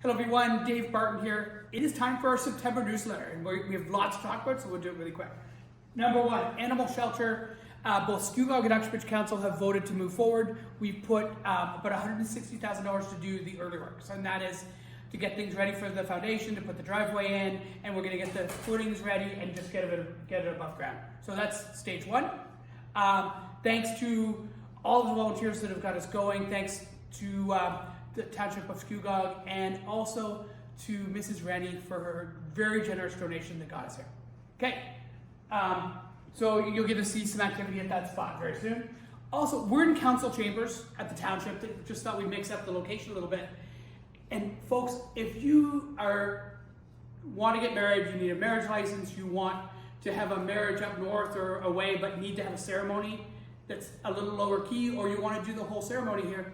Hello everyone, Dave Barton here. It is time for our September newsletter, and we have lots to talk about, so we'll do it really quick. Number one, animal shelter. Both Skugog and Uxbridge Council have voted to move forward. We've put about $160,000 to do the early works, and that is to get things ready for the foundation, to put the driveway in, and we're going to get the footings ready and just get it above ground. So that's stage one. Thanks to all of the volunteers that have got us going. Thanks to the Township of Skugog, and also to Mrs. Rennie for her very generous donation that got us here. Okay, so you'll get to see some activity at that spot very soon. Also, we're in council chambers at the township. Just thought we'd mix up the location a little bit. And folks, if you want to get married, you need a marriage license, you want to have a marriage up north or away but need to have a ceremony that's a little lower key, or you want to do the whole ceremony here,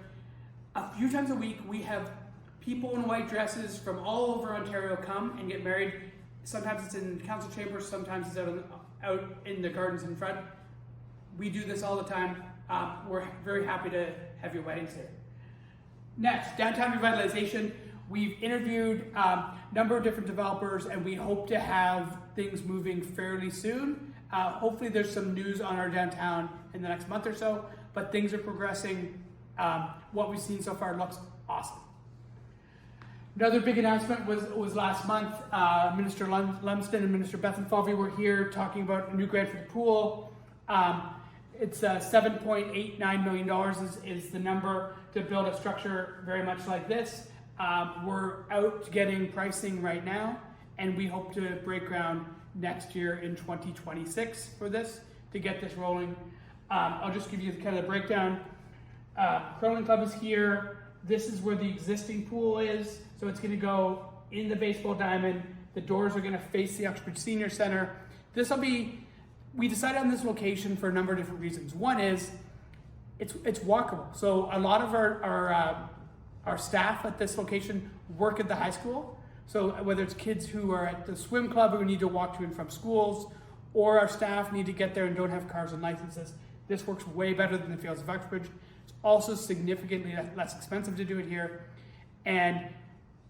a few times a week, we have people in white dresses from all over Ontario come and get married. Sometimes it's in council chambers, sometimes it's out in the gardens in front. We do this all the time. We're very happy to have your weddings here. Next, downtown revitalization. We've interviewed a number of different developers, and we hope to have things moving fairly soon. Hopefully there's some news on our downtown in the next month or so, but things are progressing. What we've seen so far looks awesome. Another big announcement was last month. Minister Lumsden and Minister Bethenfalvey were here talking about a new grant for the pool. It's $7.89 million is the number to build a structure very much like this. We're out getting pricing right now, and we hope to break ground next year in 2026 for this to get this rolling. I'll just give you kind of the breakdown. Curling Club is here. This is where the existing pool is. So it's gonna go in the baseball diamond. The doors are gonna face the Uxbridge Senior Center. We decided on this location for a number of different reasons. One is, it's walkable. So a lot of our staff at this location work at the high school. So whether it's kids who are at the swim club who need to walk to and from schools, or our staff need to get there and don't have cars and licenses, this works way better than the fields of Uxbridge. Also significantly less expensive to do it here, and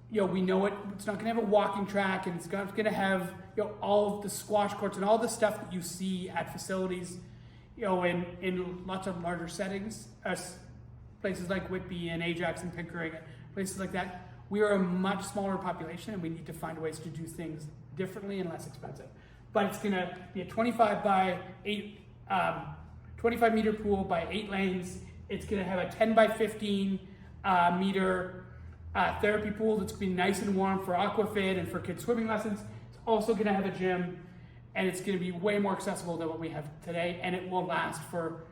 we know it's not going to have a walking track, and it's going to have all of the squash courts and all the stuff that you see at facilities in lots of larger settings, places like Whitby and Ajax and Pickering, places like that. We are a much smaller population, and we need to find ways to do things differently and less expensive. But it's going to be a 25 meter pool by 8 lanes. It's going to have a 10 by 15 meter therapy pool that's going to be nice and warm for aquafit and for kids swimming lessons. It's also going to have a gym, and it's going to be way more accessible than what we have today, and it will last for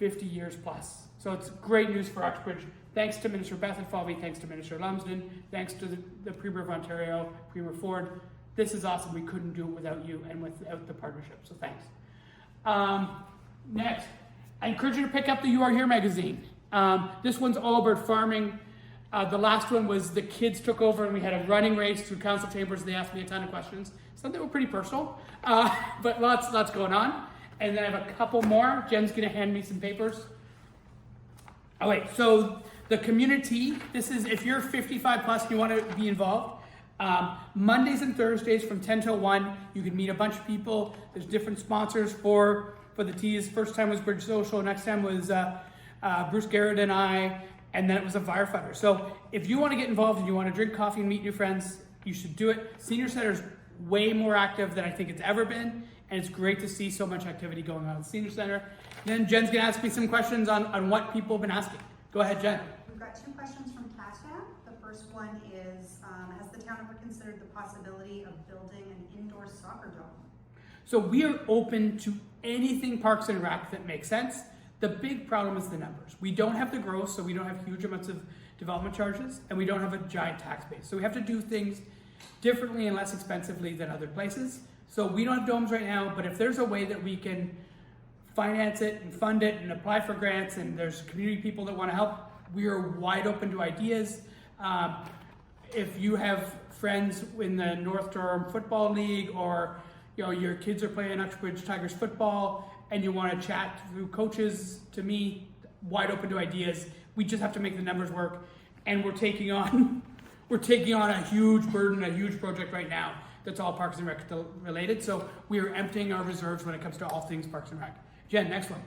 50 years plus. So it's great news for Uxbridge. Thanks to Minister Bethenfalvey, thanks to Minister Lumsden, thanks to the Premier of Ontario, Premier Ford. This is awesome. We couldn't do it without you and without the partnership, so thanks. Next. I encourage you to pick up the You Are Here magazine. This one's all about farming. The last one was the kids took over and we had a running race through council chambers. They asked me a ton of questions. Some that were pretty personal, but lots going on. And then I have a couple more. Jen's gonna hand me some papers. Oh wait, so the community, this is if you're 55 plus and you want to be involved, Mondays and Thursdays from 10 till 1, you can meet a bunch of people. There's different sponsors for the teas. First time was Bridge Social, next time was Bruce Garrett and I, and then it was a firefighter. So if you want to get involved and you want to drink coffee and meet new friends, you should do it. Senior Center is way more active than I think it's ever been, and it's great to see so much activity going on at the Senior Center. Then Jen's going to ask me some questions on what people have been asking. Go ahead, Jen. We've got 2 questions from Tasha. The first one is, has the town ever considered the possibility of building an indoor soccer dome? So we are open to anything Parks and Rec that makes sense. The big problem is the numbers. We don't have the growth, so we don't have huge amounts of development charges, and we don't have a giant tax base. So we have to do things differently and less expensively than other places. So we don't have domes right now, but if there's a way that we can finance it and fund it and apply for grants, and there's community people that want to help, we are wide open to ideas. If you have friends in the North Durham Football League, or your kids are playing Uxbridge Tigers football and you want to chat through coaches, to me, wide open to ideas. We just have to make the numbers work, and we're taking on we're taking on a huge burden, a huge project right now that's all Parks and Rec related. So we are emptying our reserves when it comes to all things Parks and Rec. Jen, next one.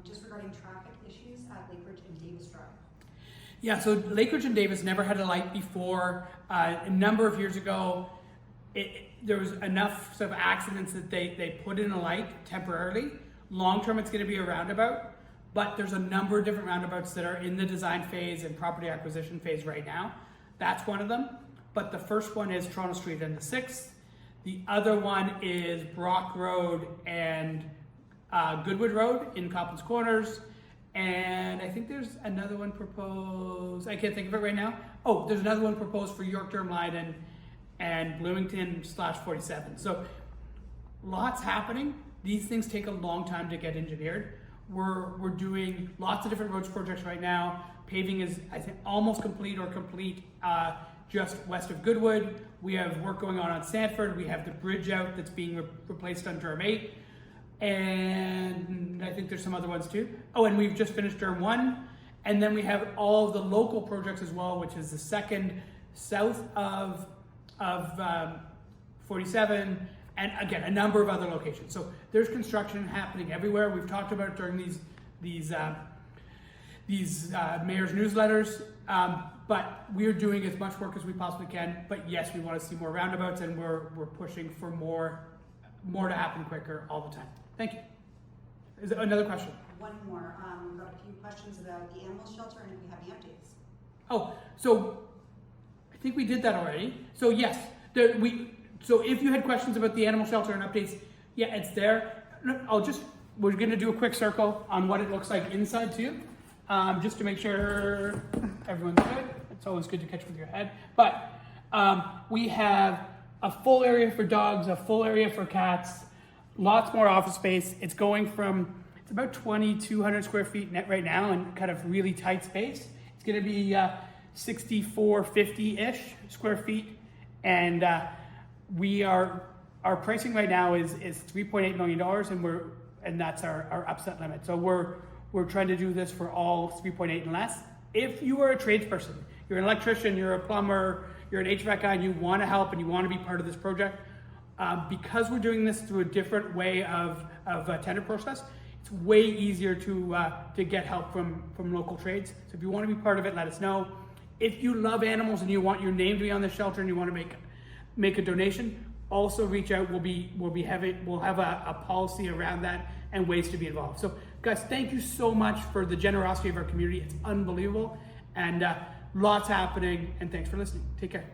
Just regarding traffic issues at Lakeridge and Davis Drive. Yeah, so Lakeridge and Davis never had a light before. A number of years ago, there was enough sort of accidents that they put in a light temporarily. Long term, it's going to be a roundabout, but there's a number of different roundabouts that are in the design phase and property acquisition phase right now. That's one of them. But the first one is Toronto Street and the 6th. The other one is Brock Road and Goodwood Road in Coppins Corners. And I think there's another one proposed, I can't think of it right now. Oh, there's another one proposed for York Durham Leiden and Bloomington/47. So lots happening. These things take a long time to get engineered. We're doing lots of different roads projects right now. Paving is, I think, almost complete or complete just west of Goodwood. We have work going on Sanford. We have the bridge out that's being replaced on Durham 8. And I think there's some other ones too. Oh, and we've just finished Durham 1. And then we have all of the local projects as well, which is the 2nd south of 47, and again, a number of other locations. So there's construction happening everywhere. We've talked about it during these mayor's newsletters, but we're doing as much work as we possibly can. But yes, we want to see more roundabouts, and we're pushing for more to happen quicker all the time. Thank you. Is there another question? One more. We've got a few questions about the animal shelter and if we have any updates. Oh, so I think we did that already. So yes, so if you had questions about the animal shelter and updates, yeah, it's there. We're gonna do a quick circle on what it looks like inside too, just to make sure everyone's good. It's always good to catch with your head. But we have a full area for dogs, a full area for cats, lots more office space. It's going from, it's about 2,200 square feet net right now and kind of really tight space. It's gonna be 6,450-ish square feet. And our pricing right now is $3.8 million, and that's our upset limit. So we're trying to do this for all 3.8 and less. If you are a tradesperson, you're an electrician, you're a plumber, you're an HVAC guy, and you want to help and you want to be part of this project, because we're doing this through a different way of a tender process, it's way easier to get help from local trades. So if you want to be part of it, let us know. If you love animals and you want your name to be on the shelter and you want to make a donation, also reach out. We'll have a policy around that and ways to be involved. So guys, thank you so much for the generosity of our community. It's unbelievable, and lots happening, and thanks for listening. Take care.